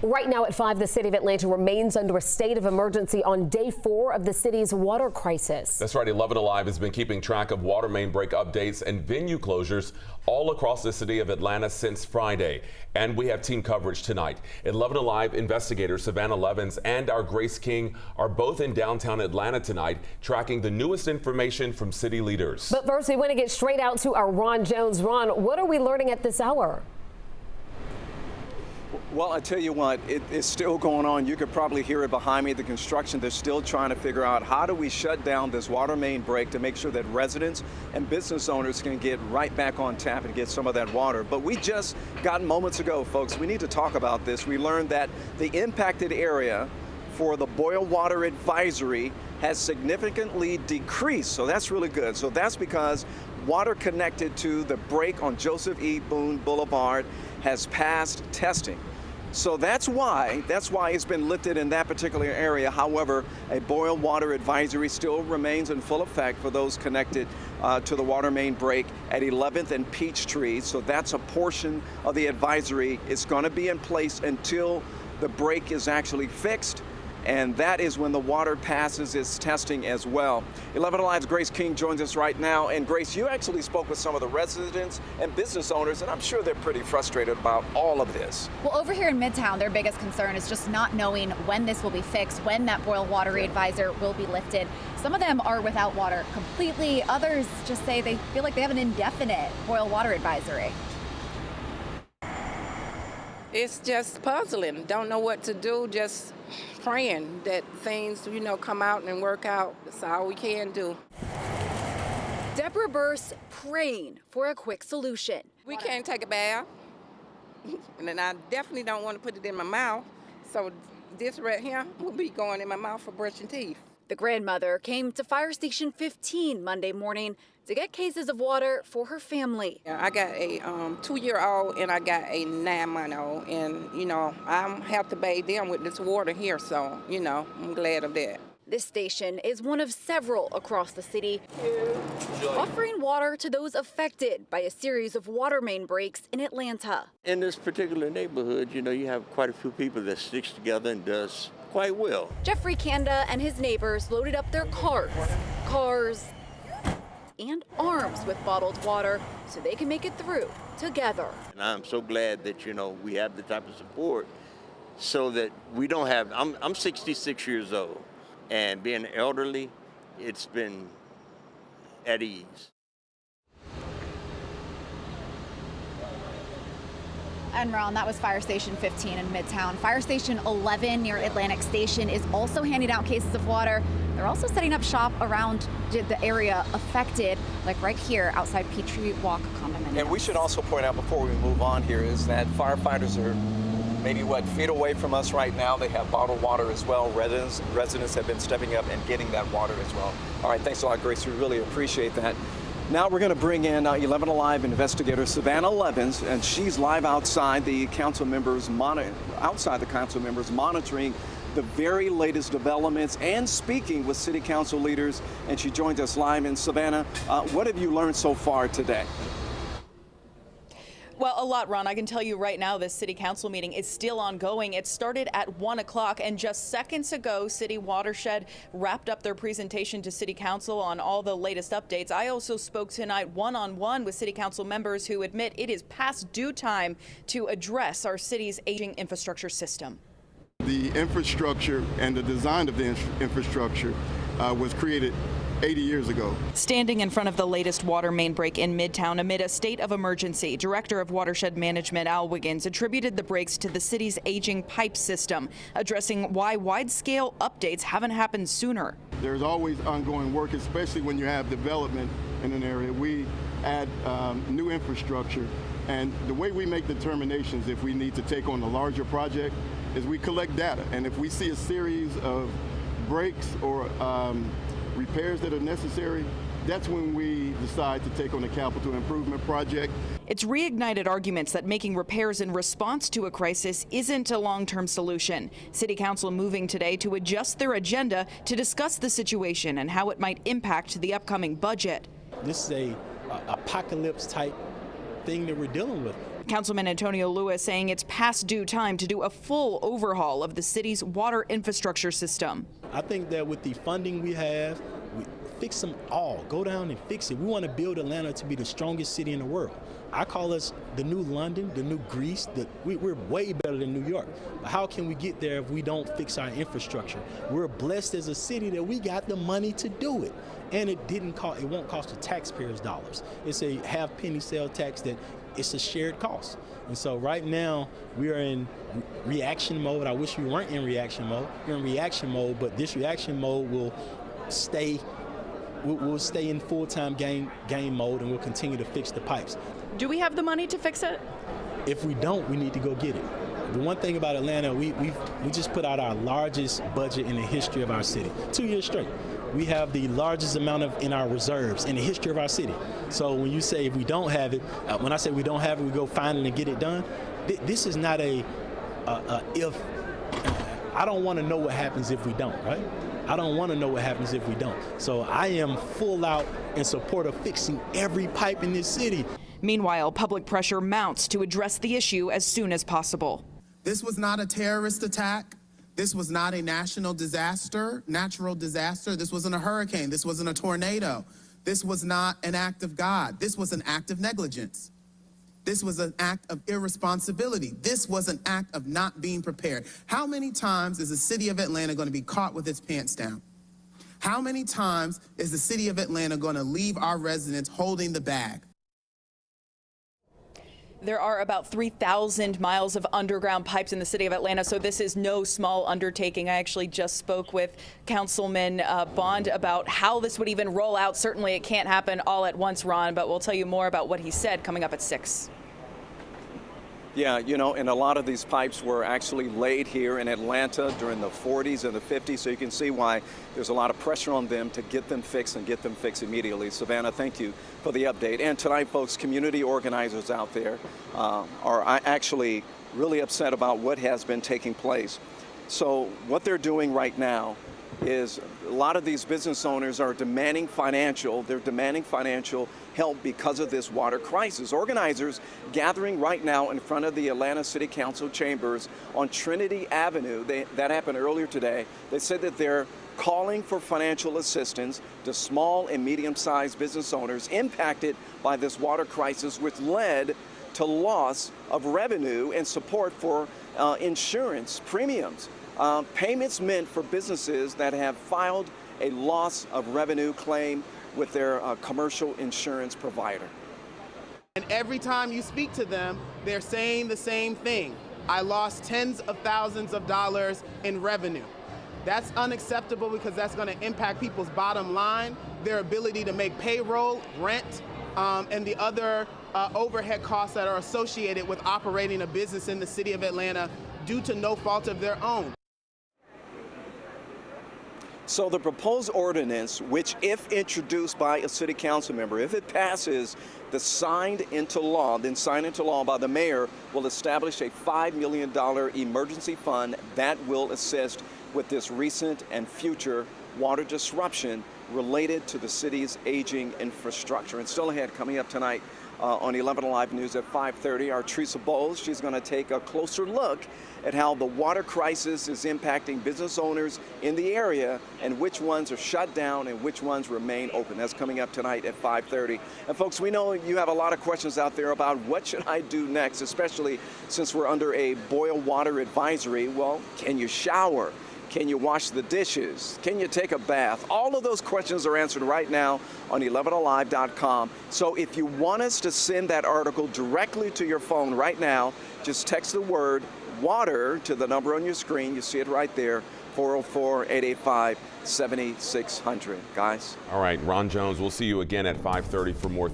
Right now at 5, the city of Atlanta remains under a state of emergency on day 4 of the city's water crisis. That's right. 11 Alive has been keeping track of water main break updates and venue closures all across the city of Atlanta since Friday. And we have team coverage tonight. 11 Alive investigator Savannah Levins and our Grace King are both in downtown Atlanta tonight, tracking the newest information from city leaders. But first, we want to get straight out to our Ron Jones. Ron, what are we learning at this hour? Well, I tell you what, it's still going on. You could probably hear it behind me. The construction, they're still trying to figure out how do we shut down this water main break to make sure that residents and business owners can get right back on tap and get some of that water. But we just got moments ago, folks, we need to talk about this. We learned that the impacted area for the boil water advisory has significantly decreased. So that's really good. So that's because water connected to the break on Joseph E. Boone Boulevard has passed testing. So that's why it's been lifted in that particular area. However, a boil water advisory still remains in full effect for those connected to the water main break at 11th and Peachtree. So that's a portion of the advisory. It's going to be in place until the break is actually fixed. And that is when the water passes its testing as well. 11 Alive's Grace King joins us right now. And Grace, you actually spoke with some of the residents and business owners, and I'm sure they're pretty frustrated about all of this. Well, over here in Midtown, their biggest concern is just not knowing when this will be fixed, when that boil water advisor will be lifted. Some of them are without water completely. Others just say they feel like they have an indefinite boil water advisory. It's just puzzling. Don't know what to do, just praying that things, come out and work out. That's all we can do. Deborah Burse praying for a quick solution. We can't take a bath, and then I definitely don't want to put it in my mouth. So this right here will be going in my mouth for brushing teeth. The grandmother came to Fire Station 15 Monday morning to get cases of water for her family. I got a 2-year-old and I got a 9-month-old, and I have to bathe them with this water here, so I'm glad of that. This station is one of several across the city, offering water to those affected by a series of water main breaks in Atlanta. In this particular neighborhood, you have quite a few people that sticks together and does quite well. Jeffrey Kanda and his neighbors loaded up their cars, and arms with bottled water so they can make it through together. And I'm so glad that, we have the type of support so that we don't have, I'm 66 years old, and being elderly, it's been at ease. And Ron, that was Fire Station 15 in Midtown. Fire Station 11 near Atlantic Station is also handing out cases of water. They're also setting up shop around the area affected, like right here outside Peachtree Walk condominium. And we should also point out before we move on here is that firefighters are maybe feet away from us right now. They have bottled water as well. Residents have been stepping up and getting that water as well. All right, thanks a lot, Grace. We really appreciate that. Now we're going to bring in 11 Alive investigator Savannah Levins, and she's live outside the council members, monitoring the very latest developments and speaking with city council leaders. And she joins us live. And Savannah, what have you learned so far today? Well, a lot, Ron. I can tell you right now, this city council meeting is still ongoing. It started at 1 o'clock, and just seconds ago, City Watershed wrapped up their presentation to city council on all the latest updates. I also spoke tonight one-on-one with city council members who admit it is past due time to address our city's aging infrastructure system. The infrastructure and the design of the infrastructure was created 80 years ago. Standing in front of the latest water main break in Midtown amid a state of emergency, Director of Watershed Management Al Wiggins attributed the breaks to the city's aging pipe system, addressing why wide-scale updates haven't happened sooner. There's always ongoing work, especially when you have development in an area. We add new infrastructure, and the way we make determinations if we need to take on a larger project is we collect data, and if we see a series of breaks or repairs that are necessary, that's when we decide to take on a capital improvement project. It's reignited arguments that making repairs in response to a crisis isn't a long-term solution. City Council moving today to adjust their agenda to discuss the situation and how it might impact the upcoming budget. This is a apocalypse type thing that we're dealing with. Councilman Antonio Lewis saying it's past due time to do a full overhaul of the city's water infrastructure system. I think that with the funding we have, we fix them all. Go down and fix it. We want to build Atlanta to be the strongest city in the world. I call us the new London, the new Greece. We're way better than New York. But how can we get there if we don't fix our infrastructure? We're blessed as a city that we got the money to do it. And it won't cost the taxpayers dollars. It's a half-penny sale tax that it's a shared cost. And so right now we are in reaction mode. I wish we weren't in reaction mode. We're in reaction mode, but this reaction mode will stay. We'll stay in full-time game mode, and we'll continue to fix the pipes. Do we have the money to fix it? If we don't, we need to go get it. The one thing about Atlanta, we just put out our largest budget in the history of our city, 2 years straight. We have the largest amount in our reserves in the history of our city. So when you say if we don't have it, when I say we don't have it, we go find it and get it done. This is not a if. I don't want to know what happens if we don't, right? I don't want to know what happens if we don't. So I am full out in support of fixing every pipe in this city. Meanwhile, public pressure mounts to address the issue as soon as possible. This was not a terrorist attack. This was not a natural disaster. This wasn't a hurricane. This wasn't a tornado. This was not an act of God. This was an act of negligence. This was an act of irresponsibility. This was an act of not being prepared. How many times is the city of Atlanta going to be caught with its pants down? How many times is the city of Atlanta going to leave our residents holding the bag? There are about 3,000 miles of underground pipes in the city of Atlanta, so this is no small undertaking. I actually just spoke with Councilman Bond about how this would even roll out. Certainly it can't happen all at once, Ron, but we'll tell you more about what he said coming up at 6. Yeah, you know, and a lot of these pipes were actually laid here in Atlanta during the 40s and the 50s, so you can see why there's a lot of pressure on them to get them fixed and get them fixed immediately. Savannah, thank you for the update. And tonight, folks, community organizers out there are actually really upset about what has been taking place. So what they're doing right now is a lot of these business owners are demanding financial help because of this water crisis. Organizers gathering right now in front of the Atlanta City Council chambers on Trinity Avenue. That happened earlier today. They said that they're calling for financial assistance to small and medium-sized business owners impacted by this water crisis, which led to loss of revenue and support for insurance premiums. Payments meant for businesses that have filed a loss of revenue claim with their commercial insurance provider. And every time you speak to them, they're saying the same thing. I lost tens of thousands of dollars in revenue. That's unacceptable because that's going to impact people's bottom line, their ability to make payroll, rent, and the other overhead costs that are associated with operating a business in the city of Atlanta due to no fault of their own. So the proposed ordinance, which if introduced by a city council member, if it passes, signed into law by the mayor, will establish a $5 million emergency fund that will assist with this recent and future water disruption related to the city's aging infrastructure. And still ahead, coming up tonight on 11 Alive News at 5:30, our Teresa Bowles, she's going to take a closer look at how the water crisis is impacting business owners in the area and which ones are shut down and which ones remain open. That's coming up tonight at 5:30. And folks, we know you have a lot of questions out there about what should I do next, especially since we're under a boil water advisory. Well, can you shower? Can you wash the dishes? Can you take a bath? All of those questions are answered right now on 11alive.com. So if you want us to send that article directly to your phone right now, just text the word water to the number on your screen. You see it right there, 404-885-7600. Guys. All right, Ron Jones, we'll see you again at 5:30 for more.